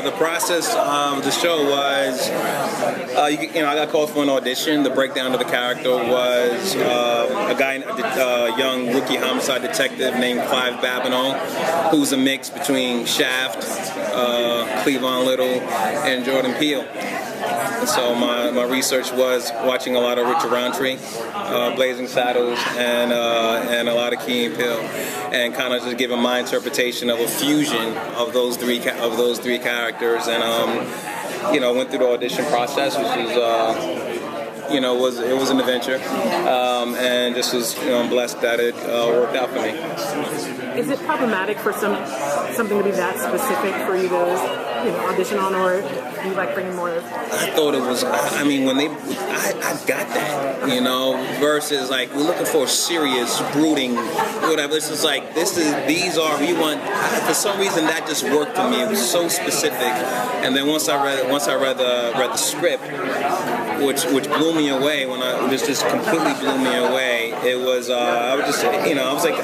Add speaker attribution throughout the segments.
Speaker 1: The process of the show was, I got called for an audition. The breakdown of the character was a guy, a young rookie homicide detective named Clive Babineau, who's a mix between Shaft, Cleavon Little, and Jordan Peele. And so my research was watching a lot of Richard Roundtree, Blazing Saddles, and a lot of Key and Peele, and kind of just giving my interpretation of a fusion of those three characters, and went through the audition process, which was it was an adventure, and just was blessed that it worked out for me.
Speaker 2: Is it problematic for something to be that specific for you to audition on, or do you like bringing more?
Speaker 1: I thought it was. I mean, when I got that, versus like we're looking for serious, brooding, whatever. We want. For some reason, that just worked for me. It was so specific, and then once I read the script, which blew me away. Just completely blew me away. It was. I would just, I was like,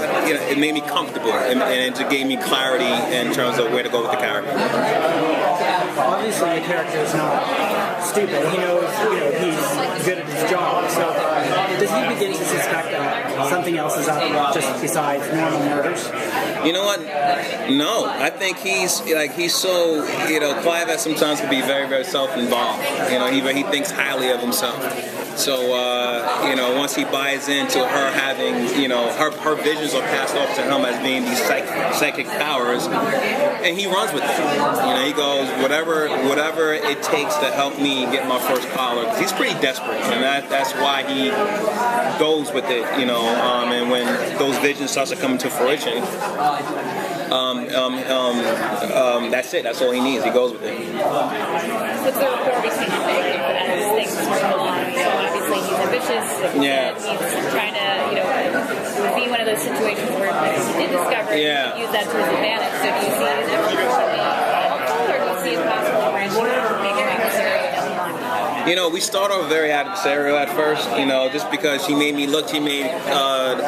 Speaker 1: it made me comfortable, and it just gave me clarity in terms of where to go with the character.
Speaker 3: Obviously, the character is not stupid. He knows, he's good at his job. So, does he begin to suspect that something else is up just besides normal murders?
Speaker 1: You know what? No, I think he's so. Clive at sometimes can be very, very self-involved. He thinks highly of himself. So, once he buys into her having, her visions are passed off to him as being these psychic powers, and he runs with it. He goes, whatever it takes to help me get my first collar. He's pretty desperate, and that's why he goes with it, and when those visions start to come to fruition, that's it. That's all he needs. He goes with it.
Speaker 4: What's the report between as things start to go on? Obviously, he's ambitious. He's trying to, be one of those situations where he did discover it, he could use that to his advantage. So do you see it ever being helpful, or do you see it possible branching out and making adversarial down the line?
Speaker 1: We start off very adversarial at first, just because she made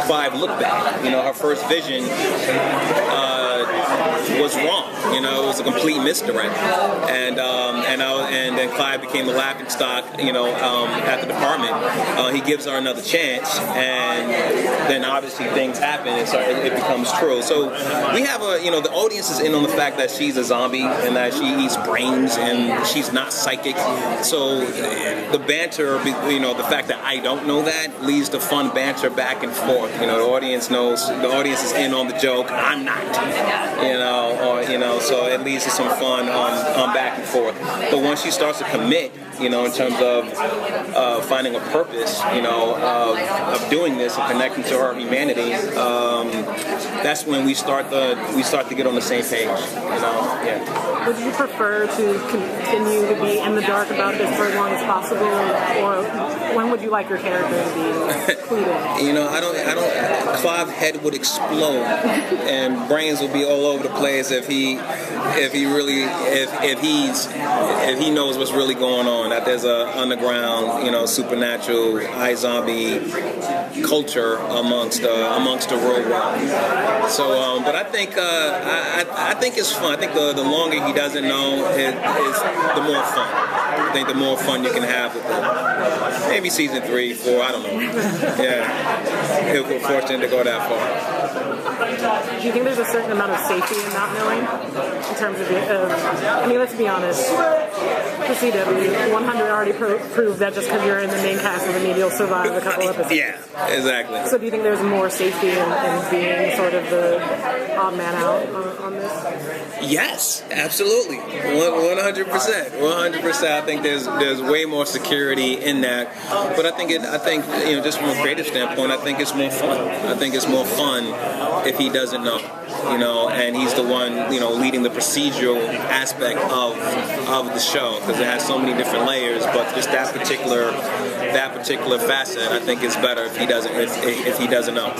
Speaker 1: Clive look bad. Her first vision was wrong. It was a complete misdirect, and then Clive became the laughingstock. At the department, he gives her another chance, and then obviously things happen, and so it becomes true. So we have the audience is in on the fact that she's a zombie and that she eats brains and she's not psychic. So the banter, the fact that I don't know that leads to fun banter back and forth. The audience knows, the audience is in on the joke. I'm not, so it leads to some fun on back and forth. But once she starts to commit, in terms of finding a purpose, of doing this and connecting to her humanity, that's when we start to get on the same page.
Speaker 2: Would you prefer to continue to be in the dark about this for as long as possible, or when would you like your character to be included?
Speaker 1: I don't. Clive's head would explode, and brains would be all over the place if he knows what's really going on. That there's a underground, supernatural iZombie culture amongst the real world. So, but I think I think it's fun. I think the longer he doesn't know, is the more fun. I think the more fun you can have with it. Maybe season 3, 4, I don't know. Yeah, if we're fortunate to go that far.
Speaker 2: Do you think there's a certain amount of safety in not knowing, in terms of let's be honest, the CW 100 already proved that just because you're in the main cast of the media, you'll survive a couple episodes.
Speaker 1: Yeah, exactly.
Speaker 2: So do you think there's more safety in being sort of the odd man out on this?
Speaker 1: Yes, absolutely, 100%. 100%. I think there's way more security in that, but I think just from a creative standpoint, I think it's more fun. I think it's more fun if he doesn't know, and he's the one, leading the procedural aspect of the show, because it has so many different layers. But just that particular facet, I think it's better if he doesn't know.